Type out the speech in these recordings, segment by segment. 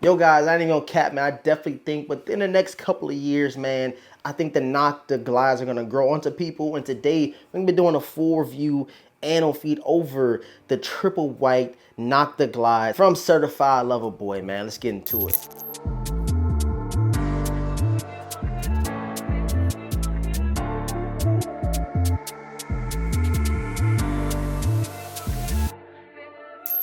Yo guys, I ain't gonna cap, man. I definitely think within the next couple of years, man, I think the Nocta glides are gonna grow onto people. And today, we're gonna be doing a full review and on feed over the triple white Nocta glide from Certified Lover Boy, man. Let's get into it.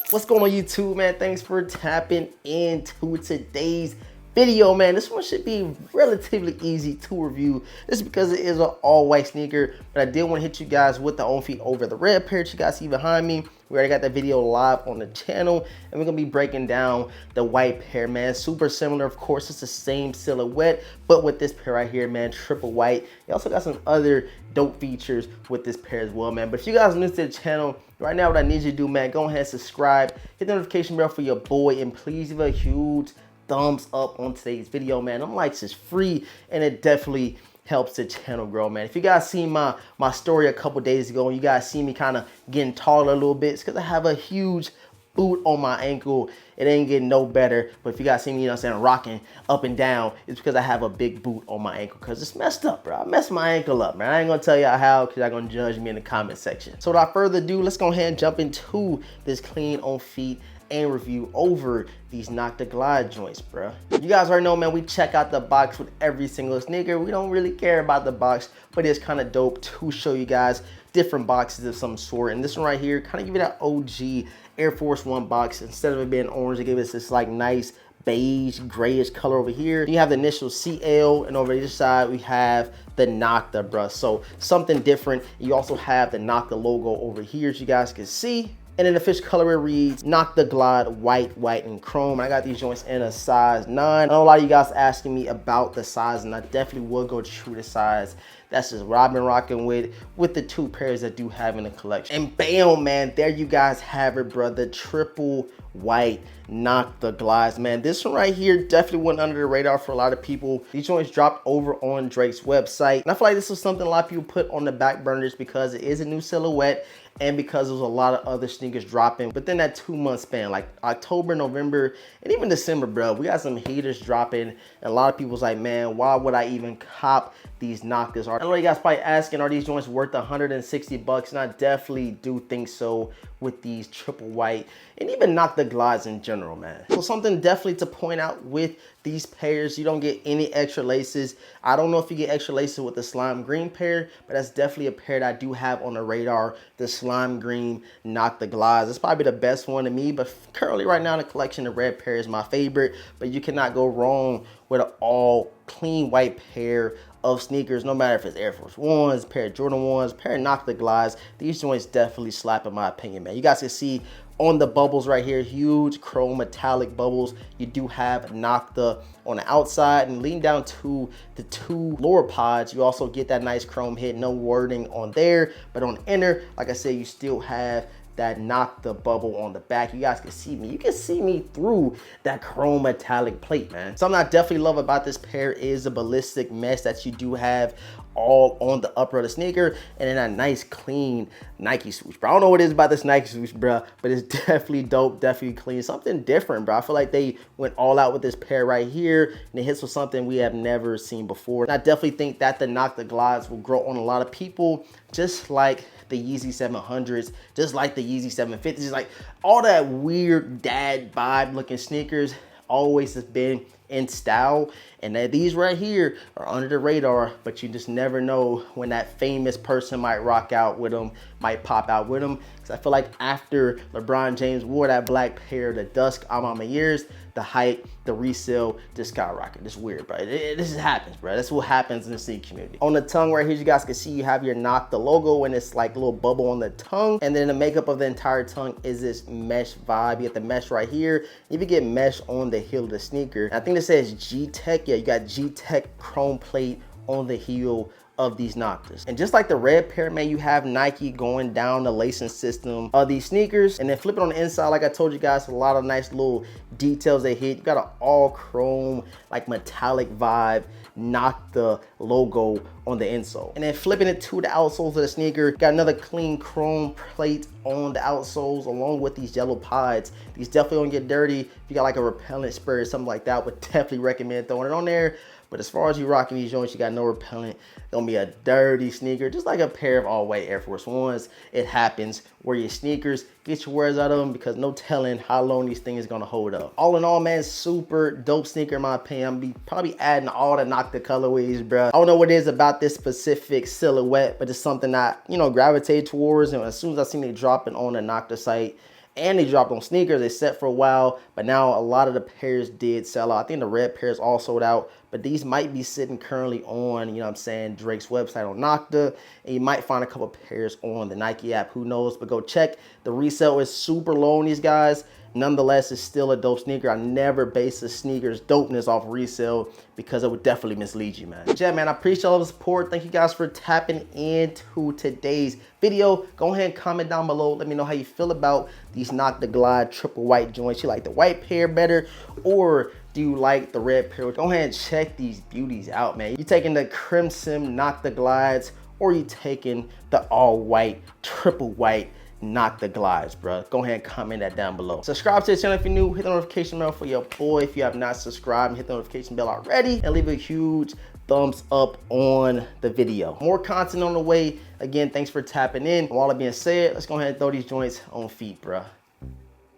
What's going on YouTube, man? Thanks for tapping into today's video, man. This one should be relatively easy to review. This is because it is an all-white sneaker, but I did want to hit you guys with the on feet over the red pair that you guys see behind me. We already got that video live on the channel, and we're gonna be breaking down the white pair, man. Super similar, of course. It's the same silhouette, but with this pair right here, man, triple white. You also got some other dope features with this pair as well, man. But if you guys are new to the channel, right now what I need you to do, man, go ahead and subscribe, hit the notification bell for your boy, and please give a huge thumbs up on today's video, man. Them likes is free, and it definitely helps the channel grow, man. If you guys seen my story a couple days ago, and you guys see me kind of getting taller a little bit, it's because I have a huge boot on my ankle. It ain't getting no better, but if you guys see me, you know what I'm saying, rocking up and down, it's because I have a big boot on my ankle, because it's messed up, bro. I messed my ankle up, man. I ain't gonna tell y'all how, because y'all gonna judge me in the comment section. So without further ado, let's go ahead and jump into this clean on feet and review over these Nocta glide joints, bro. You guys already know, man, we check out the box with every single sneaker. We don't really care about the box, but it's kind of dope to show you guys different boxes of some sort. And this one right here, kind of give you that OG Air Force One box. Instead of it being orange, they give us this like nice beige, grayish color over here. You have the initial CL, and over this side we have the Nocta, bro. So something different. You also have the Nocta logo over here, as you guys can see. And in the fish color, it reads Nocta Glide white, and chrome. I got these joints in a size 9. I know a lot of you guys asking me about the size, and I definitely will go true to size. That's just what I've been rocking with the 2 pairs that I do have in the collection. And bam, man, there you guys have it, bro. The triple white Nocta glides, man. This one right here definitely went under the radar for a lot of people. These joints dropped over on Drake's website, and I feel like this was something a lot of people put on the back burners because it is a new silhouette, and because there's a lot of other sneakers dropping within that 2-month span, like October, November, and even December, bro. We got some heaters dropping, and a lot of people's like, man, why would I even cop these Noctas? I know you guys probably asking, are these joints worth 160 bucks? And I definitely do think so with these triple white and even Nocta glides in general, man. So something definitely to point out with these pairs, you don't get any extra laces. I don't know if you get extra laces with the slime green pair, but that's definitely a pair that I do have on the radar, the slime green Nocta glides. It's probably the best one to me, but currently right now in the collection, the red pair is my favorite, but you cannot go wrong with an all clean white pair of sneakers, no matter if it's Air Force Ones, pair of Jordan Ones, pair of Nocta glides. These joints definitely slap in my opinion, man. You guys can see on the bubbles right here, huge chrome metallic bubbles. You do have Nocta on the outside, and lean down to the 2 lower pods, you also get that nice chrome hit. No wording on there, but on the inner, like I said, you still have that Nocta bubble on the back. You guys can see me. You can see me through that chrome metallic plate, man. Something I definitely love about this pair is the ballistic mesh that you do have all on the upper of the sneaker, and then that nice clean Nike swoosh, bro. I don't know what it is about this Nike swoosh, bro, but it's definitely dope, definitely clean, something different, bro. I feel like they went all out with this pair right here, and it hits with something we have never seen before. And I definitely think that the Nocta glides will grow on a lot of people, just like the Yeezy 700s, just like the Yeezy 750s, just like all that weird dad vibe looking sneakers always has been in style, and that these right here are under the radar, but you just never know when that famous person might rock out with them, might pop out with them. Because I feel like after LeBron James wore that black pair, the Dusk Alma years, the hype, the resale just skyrocketed. It's weird, bro. This just happens, bro. That's what happens in the sneaker community. On the tongue right here, you guys can see you have your Nocta logo, and it's like a little bubble on the tongue. And then the makeup of the entire tongue is this mesh vibe. You get the mesh right here. You even get mesh on the heel of the sneaker. And I think it says G-Tech. Yeah, you got G-Tech chrome plate on the heel of these Noctas. And just like the red pair, man, you have Nike going down the lacing system of these sneakers. And then flipping on the inside, like I told you guys, a lot of nice little details they hit. You got an all chrome, like metallic vibe, Nocta logo on the insole. And then flipping it to the outsoles of the sneaker, got another clean chrome plate on the outsoles along with these yellow pods. These definitely don't get dirty. If you got like a repellent spray or something like that, would definitely recommend throwing it on there. But as far as you rocking these joints, you got no repellent. Gonna be a dirty sneaker, just like a pair of all-white Air Force Ones. It happens. Wear your sneakers, get your wears out of them, because no telling how long these things gonna hold up. All in all, man, super dope sneaker in my opinion. I'm probably adding all the Nocta colorways, bro. I don't know what it is about this specific silhouette, but it's something that, you know, gravitate towards. And as soon as I seen it dropping on the Nocta site, and they dropped on sneakers, they set for a while, but now a lot of the pairs did sell out. I think the red pairs all sold out, but these might be sitting currently on, you know what I'm saying, Drake's website on Nocta, and you might find a couple pairs on the Nike app, who knows, but go check. The resale is super low on these guys. Nonetheless, it's still a dope sneaker. I never base a sneaker's dopeness off resale because it would definitely mislead you, man. But yeah, man, I appreciate all the support. Thank you guys for tapping into today's video. Go ahead and comment down below. Let me know how you feel about these Nocta Glide triple white joints. You like the white pair better, or do you like the red pair? Go ahead and check these beauties out, man. You taking the crimson Nocta Glides, or you taking the all white triple white Nocta Glides, bro? Go ahead and comment that down below. Subscribe to the channel if you're new. Hit the notification bell for your boy if you have not subscribed. Hit the notification bell already, and leave a huge thumbs up on the video. More content on the way. Again, thanks for tapping in. With all that being said, let's go ahead and throw these joints on feet, bro.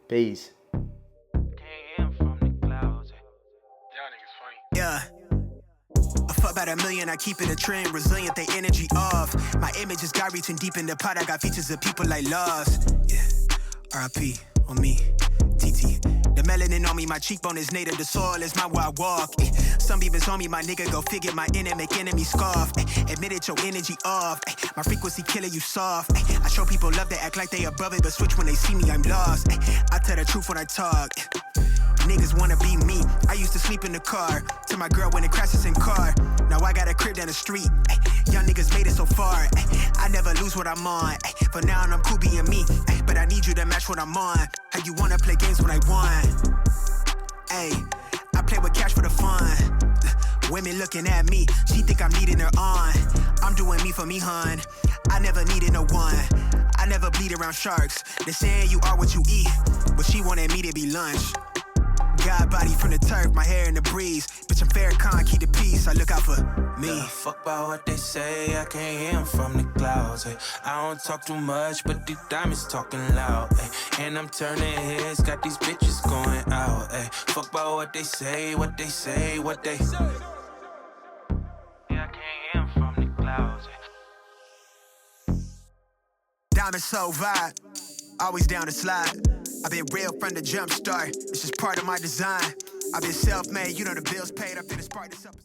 Peace. Yeah. I fuck about $1 million, I keep it a trend, resilient, they energy off. My image is God reaching deep in the pot, I got features of people like lost. Yeah, RIP on me, TT. The melanin on me, my cheekbone is native, the soil is my where I walk. Some beavers on me, my nigga, go figure, my enemy make enemy scoff. Admit it, your energy off. My frequency killer, you soft. I show people love, they act like they above it, but switch when they see me, I'm lost. I tell the truth when I talk. Niggas wanna be me. I used to sleep in the car till my girl went and crashes in car. Now I got a crib down the street. Young niggas made it so far. I never lose what I'm on. For now I'm cool being me. But I need you to match what I'm on. How you wanna play games when I won? Ay, I play with cash for the fun. Women looking at me, she think I'm needing her on. I'm doing me for me, hun. I never needed no one. I never bleed around sharks. They're saying you are what you eat, but she wanted me to be lunch. God body from the turf, my hair in the breeze. Bitch, I'm Farrakhan, keep the peace, I look out for me. Yeah, fuck about what they say, I can't hear them from the clouds. Ay. I don't talk too much, but these diamonds talking loud. Ay. And I'm turning heads, got these bitches going out. Ay. Fuck about what they say, what they say, what they say. Yeah, I can't hear them from the clouds. Ay. Diamond so vibe, always down to slide. I've been real from the jump start, it's just part of my design. I've been self-made, you know the bills paid, I finished part of this up.